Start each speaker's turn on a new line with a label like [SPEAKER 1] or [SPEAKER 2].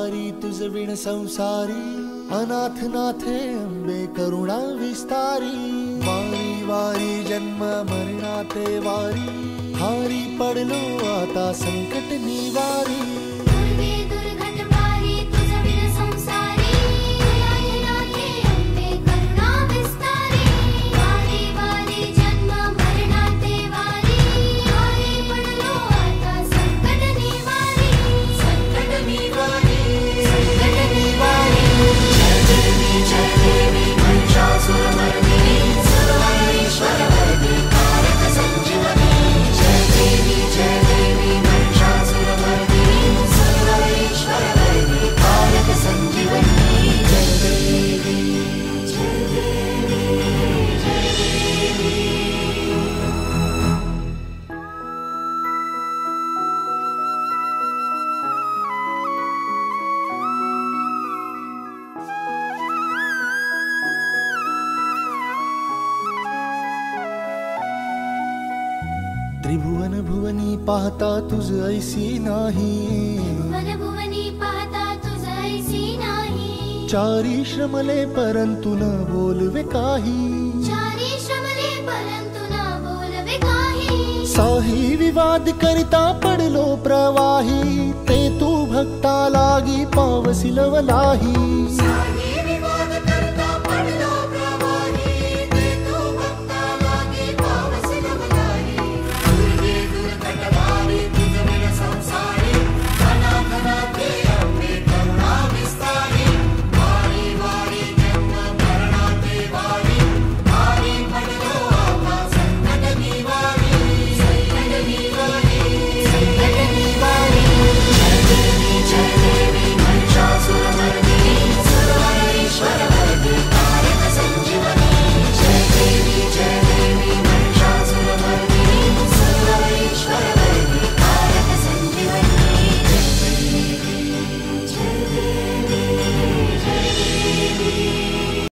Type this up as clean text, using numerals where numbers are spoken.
[SPEAKER 1] वारी तुझ विण संसारी, अनाथ नाथे अंबे करुणा विस्तारी। वारी वारी जन्म मरणाते वारी, हारी पडलो आता संकट निवारी।
[SPEAKER 2] दुर्गे दुर्घट वारी तुझ विण संसारी, अनाथ नाथे अंबे करुणा विस्तारी। वारी वारी जन्म मरणाते वारी, हारी पडलो आता संकट निवारी। संकट निवारी, संकट निवारी। जय देवी महिषासुरमर्दिनी, सर्वेश्वरवरदे कारक संजीवनी। जय देवी महिषासुरमर्दिनी, सर्वेश्वरवरदे कारक संजीवनी। जय देवी, जय देवी, जय देवी।
[SPEAKER 1] त्रिभुवन भुवनी पाहता तुझ ऐसी नाही,
[SPEAKER 2] वन भुवनी पाहता तुझ ऐसी नाही।
[SPEAKER 1] चारी श्रमले परंतु न बोलवे काही,
[SPEAKER 2] चारी श्रमले परंतु न बोलवे काही।
[SPEAKER 1] साही विवाद करिता पडलो प्रवाही, ते तू भक्ता लागी पावसिलवलाही।